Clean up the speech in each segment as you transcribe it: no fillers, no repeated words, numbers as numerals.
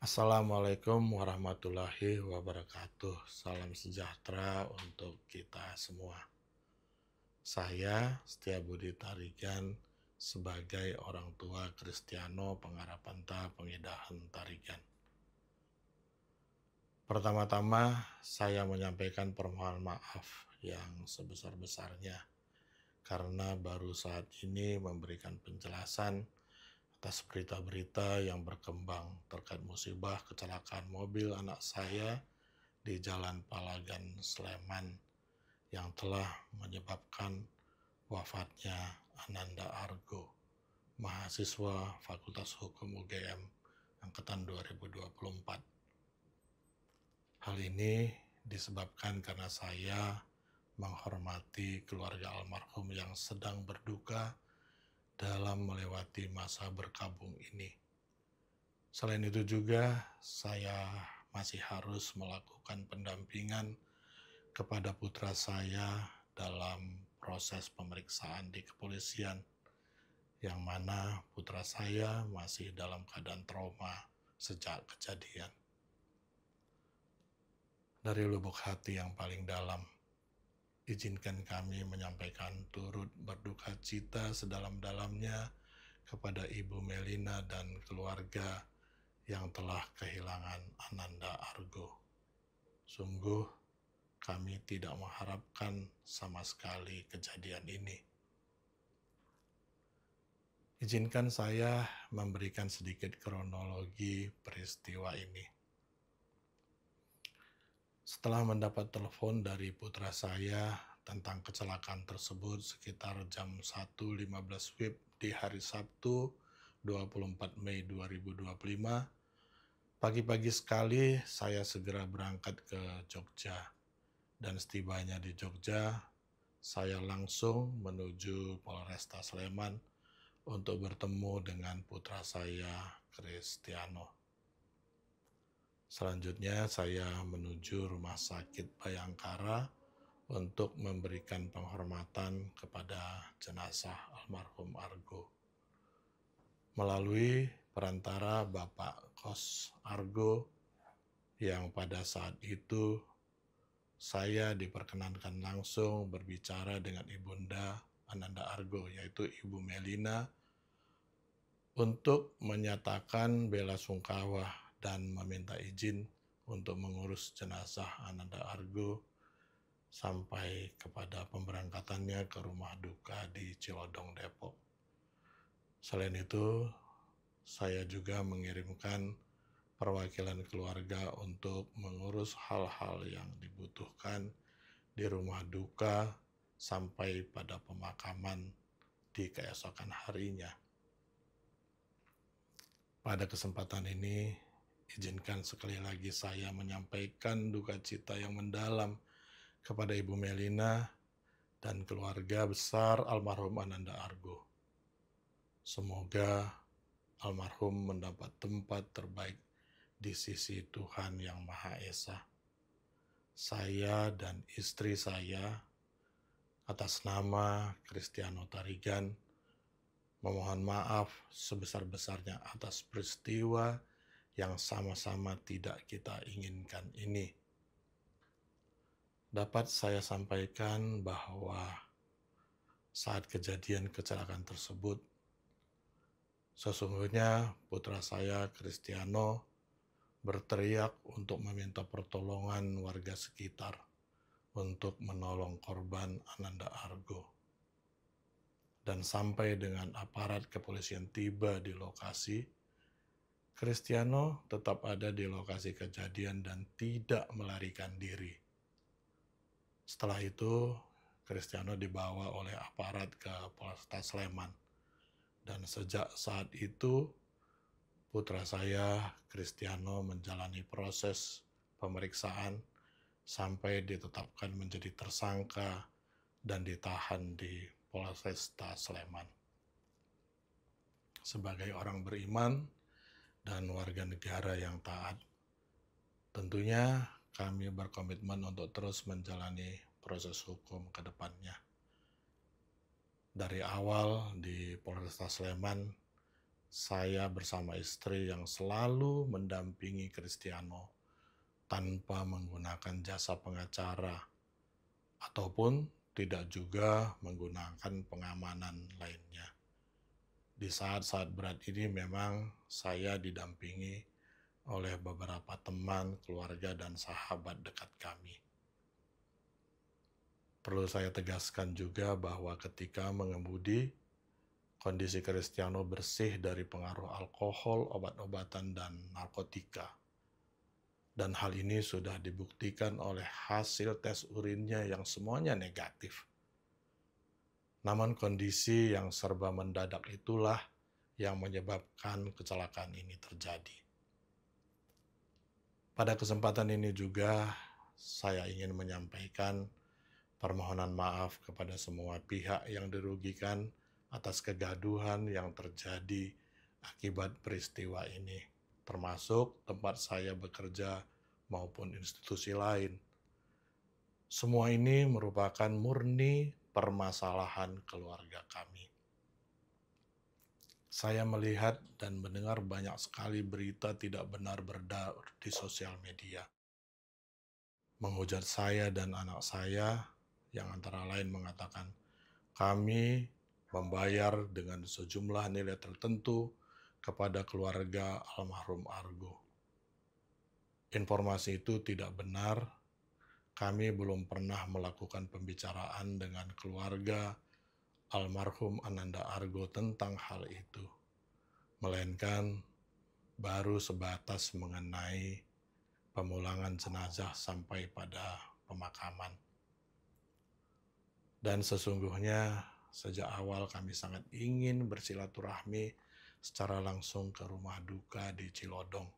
Assalamualaikum warahmatullahi wabarakatuh. Salam sejahtera untuk kita semua. Saya Setia Budi Tarigan sebagai orang tua Kristiano Pengarapanta Pengidahan Tarigan. Pertama-tama saya menyampaikan permohonan maaf yang sebesar-besarnya karena baru saat ini memberikan penjelasan atas berita-berita yang berkembang terkait musibah kecelakaan mobil anak saya di Jalan Palagan, Sleman yang telah menyebabkan wafatnya Ananda Argo, mahasiswa Fakultas Hukum UGM angkatan 2024. Hal ini disebabkan karena saya menghormati keluarga almarhum yang sedang berduka dalam melewati masa berkabung ini. Selain itu juga, saya masih harus melakukan pendampingan kepada putra saya dalam proses pemeriksaan di kepolisian, yang mana putra saya masih dalam keadaan trauma sejak kejadian. Dari lubuk hati yang paling dalam, izinkan kami menyampaikan turut berduka cita sedalam-dalamnya kepada Ibu Melina dan keluarga yang telah kehilangan Ananda Argo. Sungguh, kami tidak mengharapkan sama sekali kejadian ini. Izinkan saya memberikan sedikit kronologi peristiwa ini. Setelah mendapat telepon dari putra saya tentang kecelakaan tersebut sekitar jam 1.15 WIB di hari Sabtu 24 Mei 2025, pagi-pagi sekali saya segera berangkat ke Jogja, dan setibanya di Jogja, saya langsung menuju Polresta Sleman untuk bertemu dengan putra saya, Kristiano. Selanjutnya saya menuju Rumah Sakit Bayangkara untuk memberikan penghormatan kepada jenazah almarhum Argo. Melalui perantara Bapak Kos Argo yang pada saat itu saya diperkenankan langsung berbicara dengan Ibunda Ananda Argo, yaitu Ibu Melina, untuk menyatakan bela sungkawa dan meminta izin untuk mengurus jenazah Ananda Argo sampai kepada pemberangkatannya ke rumah duka di Cilodong, Depok. Selain itu, saya juga mengirimkan perwakilan keluarga untuk mengurus hal-hal yang dibutuhkan di rumah duka sampai pada pemakaman di keesokan harinya. Pada kesempatan ini, izinkan sekali lagi saya menyampaikan duka cita yang mendalam kepada Ibu Melina dan keluarga besar almarhum Ananda Argo. Semoga almarhum mendapat tempat terbaik di sisi Tuhan Yang Maha Esa. Saya dan istri saya, atas nama Kristiano Tarigan, memohon maaf sebesar-besarnya atas peristiwa yang sama-sama tidak kita inginkan ini. Dapat saya sampaikan bahwa saat kejadian kecelakaan tersebut, sesungguhnya putra saya, Kristiano, berteriak untuk meminta pertolongan warga sekitar untuk menolong korban Ananda Argo. Dan sampai dengan aparat kepolisian tiba di lokasi, Kristiano tetap ada di lokasi kejadian dan tidak melarikan diri. Setelah itu, Kristiano dibawa oleh aparat ke Polresta Sleman. Dan sejak saat itu, putra saya, Kristiano, menjalani proses pemeriksaan sampai ditetapkan menjadi tersangka dan ditahan di Polresta Sleman. Sebagai orang beriman dan warga negara yang taat, tentunya kami berkomitmen untuk terus menjalani proses hukum ke depannya. Dari awal di Polresta Sleman, saya bersama istri yang selalu mendampingi Kristiano tanpa menggunakan jasa pengacara ataupun tidak juga menggunakan pengamanan lainnya. Di saat-saat berat ini memang saya didampingi oleh beberapa teman, keluarga, dan sahabat dekat kami. Perlu saya tegaskan juga bahwa ketika mengemudi, kondisi Kristiano bersih dari pengaruh alkohol, obat-obatan, dan narkotika. Dan hal ini sudah dibuktikan oleh hasil tes urinnya yang semuanya negatif. Namun kondisi yang serba mendadak itulah yang menyebabkan kecelakaan ini terjadi. Pada kesempatan ini juga saya ingin menyampaikan permohonan maaf kepada semua pihak yang dirugikan atas kegaduhan yang terjadi akibat peristiwa ini, termasuk tempat saya bekerja maupun institusi lain. Semua ini merupakan murni permasalahan keluarga kami. Saya melihat dan mendengar banyak sekali berita tidak benar beredar di sosial media, menghujat saya dan anak saya yang antara lain mengatakan, kami membayar dengan sejumlah nilai tertentu kepada keluarga almarhum Argo. Informasi itu tidak benar. Kami belum pernah melakukan pembicaraan dengan keluarga almarhum Ananda Argo tentang hal itu, melainkan baru sebatas mengenai pemulangan jenazah sampai pada pemakaman. Dan sesungguhnya sejak awal kami sangat ingin bersilaturahmi secara langsung ke rumah duka di Cilodong.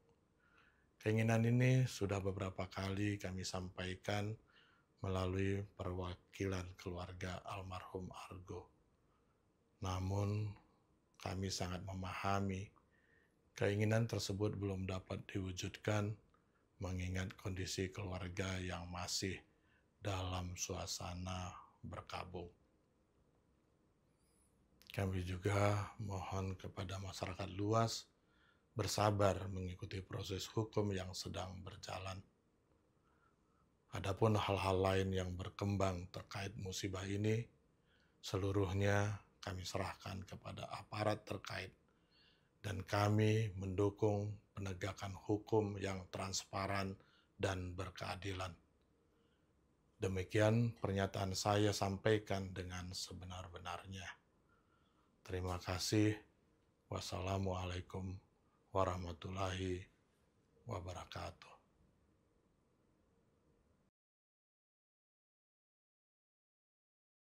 Keinginan ini sudah beberapa kali kami sampaikan melalui perwakilan keluarga almarhum Argo. Namun kami sangat memahami keinginan tersebut belum dapat diwujudkan mengingat kondisi keluarga yang masih dalam suasana berkabung. Kami juga mohon kepada masyarakat luas bersabar mengikuti proses hukum yang sedang berjalan. Adapun hal-hal lain yang berkembang terkait musibah ini, seluruhnya kami serahkan kepada aparat terkait dan kami mendukung penegakan hukum yang transparan dan berkeadilan. Demikian pernyataan saya sampaikan dengan sebenar-benarnya. Terima kasih. Wassalamualaikum warahmatullahi wabarakatuh.